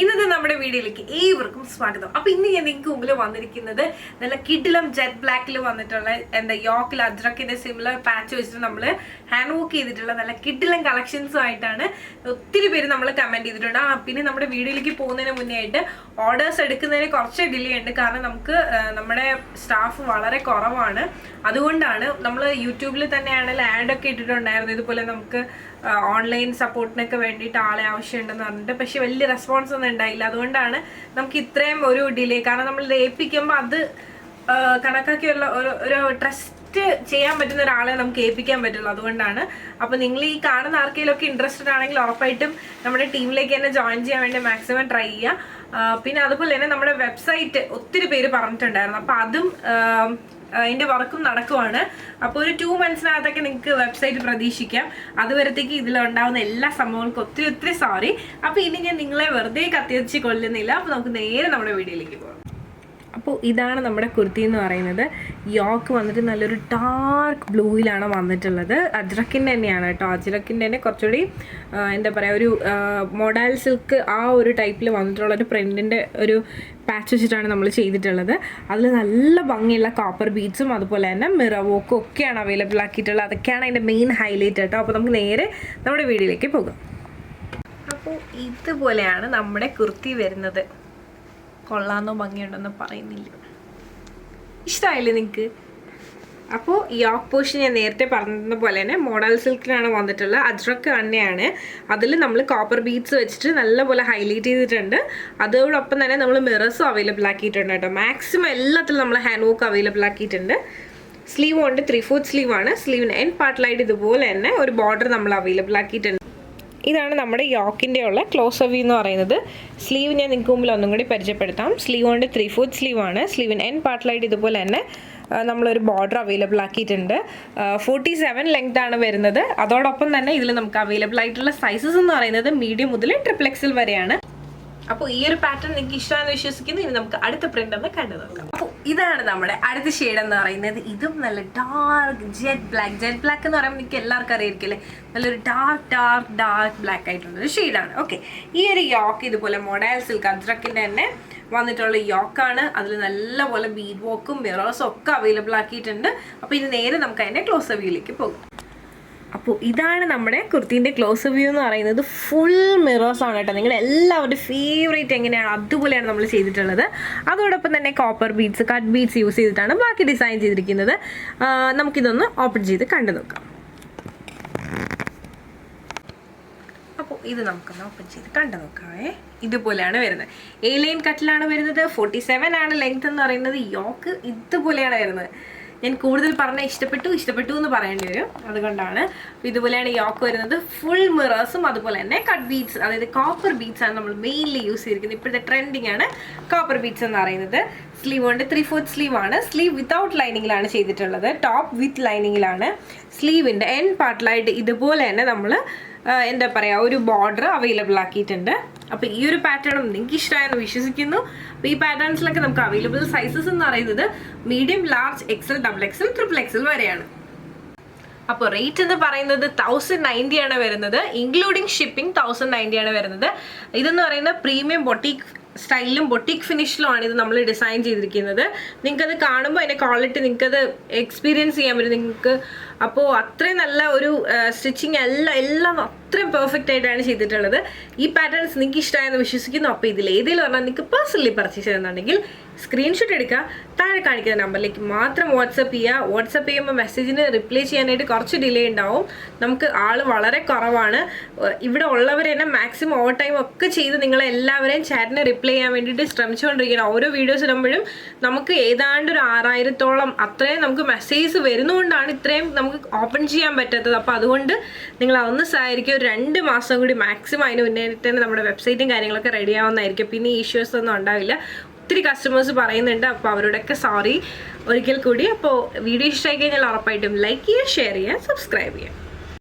ഇന്നത്തെ നമ്മുടെ വീഡിയോയിലേക്ക് ഏവർക്കും സ്വാഗതം. അപ്പൊ ഇന്ന് ഞാൻ നിങ്ങൾക്ക് മുമ്പിൽ വന്നിരിക്കുന്നത് നല്ല കിഡിലും ജെറ്റ് ബ്ലാക്കിൽ വന്നിട്ടുള്ള യോക്കിൽ അജ്രക്കിന്റെ സിമിലർ പാച്ച് വെച്ചിട്ട് നമ്മൾ ഹാൻഡ് വർക്ക് ചെയ്തിട്ടുള്ള നല്ല കിഡിലും കളക്ഷൻസും ആയിട്ടാണ് ഒത്തിരി പേര് നമ്മൾ കമന്റ് ചെയ്തിട്ടുണ്ട്. പിന്നെ നമ്മുടെ വീഡിയോയിലേക്ക് പോകുന്നതിന് മുന്നേ ആയിട്ട് ഓർഡേഴ്സ് എടുക്കുന്നതിന് കുറച്ച് ഡിലേ ഉണ്ട്. കാരണം നമുക്ക് നമ്മുടെ സ്റ്റാഫ് വളരെ കുറവാണ്. അതുകൊണ്ടാണ് നമ്മൾ യൂട്യൂബിൽ തന്നെയാണെങ്കിൽ ആഡൊക്കെ ഇട്ടിട്ടുണ്ടായിരുന്നു, ഇതുപോലെ നമുക്ക് ഓൺലൈൻ സപ്പോർട്ടിനൊക്കെ വേണ്ടിയിട്ട് ആളെ ആവശ്യമുണ്ടെന്ന് പറഞ്ഞിട്ട്. പക്ഷെ വലിയ റെസ്പോൺസ് ഒന്നും ഉണ്ടായില്ല. അതുകൊണ്ടാണ് നമുക്ക് ഇത്രയും ഒരു ഡിലേ. കാരണം നമ്മൾ ഏൽപ്പിക്കുമ്പോൾ അത് കണക്കാക്കിയുള്ള ഒരു ട്രസ്റ്റ് ചെയ്യാൻ പറ്റുന്ന ഒരാളെ നമുക്ക് ഏൽപ്പിക്കാൻ പറ്റുള്ളൂ. അതുകൊണ്ടാണ്. അപ്പോൾ നിങ്ങൾ ഈ കാണുന്ന ആർക്കെങ്കിലുമൊക്കെ ഇൻട്രസ്റ്റഡ് ആണെങ്കിൽ ഉറപ്പായിട്ടും നമ്മുടെ ടീമിലേക്ക് തന്നെ ജോയിൻ ചെയ്യാൻ വേണ്ടി മാക്സിമം ട്രൈ ചെയ്യുക. പിന്നെ അതുപോലെ തന്നെ നമ്മുടെ വെബ്സൈറ്റ് ഒത്തിരി പേര് പറഞ്ഞിട്ടുണ്ടായിരുന്നു. അപ്പോൾ അതും അതിൻ്റെ വർക്കും നടക്കുവാണ്. അപ്പോൾ ഒരു 2 monthsനകത്തൊക്കെ നിങ്ങൾക്ക് വെബ്സൈറ്റ് പ്രതീക്ഷിക്കാം. അതുവരത്തേക്ക് ഇതിലുണ്ടാവുന്ന എല്ലാ സംഭവങ്ങൾക്കും ഒത്തിരി ഒത്തിരി സോറി. അപ്പോൾ ഇനി ഞാൻ നിങ്ങളെ വെറുതെ കത്തിവെച്ച് കൊല്ലുന്നില്ല. അപ്പോൾ നമുക്ക് നേരെ നമ്മുടെ വീഡിയോയിലേക്ക് പോകാം. അപ്പോൾ ഇതാണ് നമ്മുടെ കുർത്തി എന്ന് പറയുന്നത്. യോക്ക് വന്നിട്ട് നല്ലൊരു ഡാർക്ക് ബ്ലൂയിലാണ് വന്നിട്ടുള്ളത്. അജ്രക്കിൻ്റെ തന്നെയാണ് കേട്ടോ. അജ്രക്കിൻ്റെ തന്നെ കുറച്ചുകൂടി എന്താ പറയുക, ഒരു മോഡൽ സിൽക്ക് ആ ഒരു ടൈപ്പിൽ വന്നിട്ടുള്ള ഒരു പ്രിൻറ്റിൻ്റെ ഒരു പാച്ച് വെച്ചിട്ടാണ് നമ്മൾ ചെയ്തിട്ടുള്ളത്. അതിൽ നല്ല ഭംഗിയുള്ള കോപ്പർ ബീഡ്സും അതുപോലെ തന്നെ മിറർ വർക്കും ഒക്കെയാണ് അവൈലബിൾ ആക്കിയിട്ടുള്ളത്. അതൊക്കെയാണ് അതിൻ്റെ മെയിൻ ഹൈലൈറ്റ് കേട്ടോ. അപ്പോൾ നമുക്ക് നേരെ നമ്മുടെ വീഡിയോയിലേക്ക് പോകാം. അപ്പോൾ ഇതുപോലെയാണ് നമ്മുടെ കുർത്തി വരുന്നത്. കൊള്ളാമെന്നോ ഭംഗിയുണ്ടെന്നോ പറയുന്നില്ല. ഇഷ്ടമായില്ലേ നിങ്ങൾക്ക്? അപ്പോൾ യോക്ക് പോർഷൻ ഞാൻ നേരത്തെ പറഞ്ഞ പോലെ തന്നെ മോഡൽ സിൽക്കിലാണ് വന്നിട്ടുള്ളത്. അജ്രക്ക് തന്നെയാണ്. അതിൽ നമ്മൾ കോപ്പർ ബീഡ്സ് വെച്ചിട്ട് നല്ലപോലെ ഹൈലൈറ്റ് ചെയ്തിട്ടുണ്ട്. അതോടൊപ്പം തന്നെ നമ്മൾ മിറേഴ്സും അവൈലബിൾ ആക്കിയിട്ടുണ്ട് കേട്ടോ. മാക്സിമം എല്ലാത്തിലും നമ്മൾ ഹാൻഡ് വർക്ക് അവൈലബിൾ ആക്കിയിട്ടുണ്ട്. സ്ലീവ് കൊണ്ട് 3/4 സ്ലീവാണ്. സ്ലീവിന് എൻഡ് പാർട്ടിലായിട്ട് ഇതുപോലെ തന്നെ ഒരു ബോർഡർ നമ്മൾ അവൈലബിൾ ആക്കിയിട്ടുണ്ട്. ഇതാണ് നമ്മുടെ യോക്കിൻ്റെ ഉള്ള ക്ലോസ് വ്യൂ എന്ന് പറയുന്നത്. സ്ലീവ് ഞാൻ നിങ്ങൾക്ക് മുമ്പിൽ ഒന്നും കൂടി പരിചയപ്പെടുത്താം. സ്ലീവ് കൊണ്ട് 3/4 സ്ലീവാണ്. സ്ലീവിന് എൻഡ് പാർട്ടിലായിട്ട് ഇതുപോലെ തന്നെ നമ്മളൊരു ബോർഡർ അവൈലബിൾ ആക്കിയിട്ടുണ്ട്. 47 ലെങ്ത് ആണ് വരുന്നത്. അതോടൊപ്പം തന്നെ ഇതിൽ നമുക്ക് അവൈലബിൾ ആയിട്ടുള്ള സൈസസ് എന്ന് പറയുന്നത് മീഡിയം മുതൽ XXL വരെയാണ്. അപ്പോൾ ഈ ഒരു പാറ്റേൺ നിങ്ങൾക്ക് ഇഷ്ടമാണെന്ന് വിശ്വസിക്കുന്നു. ഇനി നമുക്ക് അടുത്ത പ്രിന്റ് ഒന്ന് കണ്ടു നോക്കാം. അപ്പോൾ ഇതാണ് നമ്മുടെ അടുത്ത ഷെയ്ഡ് എന്ന് പറയുന്നത്. ഇതും നല്ല dark jet black. Jet black എന്ന് പറയുമ്പോൾ നിങ്ങൾക്ക് എല്ലാവർക്കും അറിയായിരിക്കില്ലേ, നല്ലൊരു ഡാർക്ക് ബ്ലാക്ക് ആയിട്ടുള്ളൊരു ഷെയ്ഡാണ്. ഓക്കെ, ഈ ഒരു യോക്ക് ഇതുപോലെ മോഡൽ സിൽക്ക് അജ്രക്കിൻ്റെ തന്നെ വന്നിട്ടുള്ള യോക്കാണ്. അതിൽ നല്ലപോലെ ബീഡ് വർക്കും മിറേഴ്സും ഒക്കെ അവൈലബിൾ ആക്കിയിട്ടുണ്ട്. അപ്പോൾ ഇനി നേരെ നമുക്ക് അതിൻ്റെ ക്ലോസ് വ്യൂയിലേക്ക് പോകും. അപ്പോൾ ഇതാണ് നമ്മുടെ കുർത്തീൻ്റെ ക്ലോസ് വ്യൂ എന്ന് പറയുന്നത്. ഫുൾ മിറേഴ്സ് ആണ് കേട്ടോ. നിങ്ങൾ എല്ലാവരുടെ ഫേവറേറ്റ് എങ്ങനെയാണ് അതുപോലെയാണ് നമ്മൾ ചെയ്തിട്ടുള്ളത്. അതോടൊപ്പം തന്നെ copper beads, cut beads use ചെയ്തിട്ടാണ് ബാക്കി ഡിസൈൻ ചെയ്തിരിക്കുന്നത്. നമുക്കിതൊന്ന് ഓപ്പൺ ചെയ്ത് കണ്ടു നോക്കാം. അപ്പോൾ ഇത് നമുക്കൊന്ന് ഓപ്പൺ ചെയ്ത് കണ്ടു നോക്കാമേ. ഇതുപോലെയാണ് വരുന്നത്. A-ലൈൻ കട്ടിലാണ് വരുന്നത്. 47 ആണ് ലെങ്ത് എന്ന് പറയുന്നത്. യോക്ക് ഇതുപോലെയാണ് വരുന്നത്. ഞാൻ കൂടുതൽ പറഞ്ഞാൽ ഇഷ്ടപ്പെട്ടു എന്ന് പറയേണ്ടി വരും. അതുകൊണ്ടാണ്. ഇതുപോലെയാണ് യോക്ക് വരുന്നത്. ഫുൾ മിറേഴ്സും അതുപോലെ തന്നെ കട്ട് ബീഡ്സ്, അതായത് കോപ്പർ ബീഡ്സ് ആണ് നമ്മൾ മെയിൻലി യൂസ് ചെയ്തിരിക്കുന്നത്. ഇപ്പോഴത്തെ ട്രെൻഡിങ് ആണ് കോപ്പർ ബീഡ്സ് എന്ന് പറയുന്നത്. സ്ലീവ് കൊണ്ട് 3/4 സ്ലീവാണ്. സ്ലീവ് വിത്തൗട്ട് ലൈനിങ്ങിലാണ് ചെയ്തിട്ടുള്ളത്. ടോപ്പ് വിത്ത് ലൈനിങ്ങിലാണ്. സ്ലീവിൻ്റെ എൻഡ് പാർട്ടിലായിട്ട് ഇതുപോലെ തന്നെ നമ്മൾ എന്താ പറയുക, ഒരു ബോർഡർ അവൈലബിൾ ആക്കിയിട്ടുണ്ട്. അപ്പോൾ ഈ ഒരു പാറ്റേണും നിങ്ങൾക്ക് ഇഷ്ടമായെന്ന് വിശ്വസിക്കുന്നു. അപ്പോൾ ഈ പാറ്റേൺസിലൊക്കെ നമുക്ക് അവൈലബിൾ സൈസസ് എന്ന് പറയുന്നത് medium, large, XL, XXL, XXL വരെയാണ്. അപ്പോൾ റേറ്റ് എന്ന് പറയുന്നത് 1090 ആണ് വരുന്നത്. ഇൻക്ലൂഡിങ് ഷിപ്പിംഗ് 1090 ആണ് വരുന്നത്. ഇതെന്ന് പറയുന്നത് പ്രീമിയം ബൊട്ടീക്ക് സ്റ്റൈലിലും ബൊട്ടീക്ക് ഫിനിഷിലുമാണ് ഇത് നമ്മൾ ഡിസൈൻ ചെയ്തിരിക്കുന്നത്. നിങ്ങൾക്കത് കാണുമ്പോൾ അതിൻ്റെ ക്വാളിറ്റി നിങ്ങൾക്കത് എക്സ്പീരിയൻസ് ചെയ്യാൻ പറ്റും നിങ്ങൾക്ക്. അപ്പോൾ അത്രയും നല്ല ഒരു സ്റ്റിച്ചിങ് എല്ലാം അത്രയും പെർഫെക്റ്റ് ആയിട്ടാണ് ചെയ്തിട്ടുള്ളത്. ഈ പാറ്റേൺസ് നിങ്ങൾക്ക് ഇഷ്ടമായെന്ന് വിശ്വസിക്കുന്നു. അപ്പോൾ ഇതിൽ ഏതെങ്കിലും പറഞ്ഞാൽ നിങ്ങൾക്ക് പേഴ്സണലി പർച്ചേസ് ചെയ്യുന്നുണ്ടെങ്കിൽ സ്ക്രീൻഷോട്ട് എടുക്കുക, താഴെ കാണിക്കുന്ന നമ്പറിലേക്ക് മാത്രം വാട്സപ്പ് ചെയ്യുക. വാട്സപ്പ് ചെയ്യുമ്പോൾ മെസ്സേജിന് റിപ്ലൈ ചെയ്യാനായിട്ട് കുറച്ച് ഡിലേ ഉണ്ടാവും. നമുക്ക് ആൾ വളരെ കുറവാണ്. ഇവിടെ ഉള്ളവർ തന്നെ മാക്സിമം ഓവർ ടൈം ഒക്കെ ചെയ്ത് നിങ്ങളെല്ലാവരെയും ചാറ്റിന് റിപ്ലൈ ചെയ്യാൻ വേണ്ടിയിട്ട് ശ്രമിച്ചുകൊണ്ടിരിക്കണം. ഓരോ വീഡിയോസ് ഇടുമ്പോഴും നമുക്ക് ഏതാണ്ട് ഒരു 6000-ഓളം അത്രയും നമുക്ക് മെസ്സേജ് വരുന്നതുകൊണ്ടാണ് ഇത്രയും നമുക്ക് ഓപ്പൺ ചെയ്യാൻ പറ്റാത്തത്. അപ്പോൾ അതുകൊണ്ട് നിങ്ങൾ അതൊന്ന് സഹായിക്കുക. ഒരു 2 മാസം കൂടി മാക്സിമം അതിന് മുന്നേ തന്നെ നമ്മുടെ വെബ്സൈറ്റും കാര്യങ്ങളൊക്കെ റെഡി ആവുന്നതായിരിക്കും. പിന്നെ ഈ ഇഷ്യൂസ് ഒന്നും ഉണ്ടാവില്ല. ഒത്തിരി കസ്റ്റമേഴ്സ് പറയുന്നുണ്ട്. അപ്പോൾ അവരോടൊക്കെ സോറി ഒരിക്കൽ കൂടി. അപ്പോൾ വീഡിയോ ഇഷ്ടമായി കഴിഞ്ഞാൽ ഉറപ്പായിട്ടും ലൈക്ക് ചെയ്യുക, ഷെയർ ചെയ്യുക, സബ്സ്ക്രൈബ് ചെയ്യുക.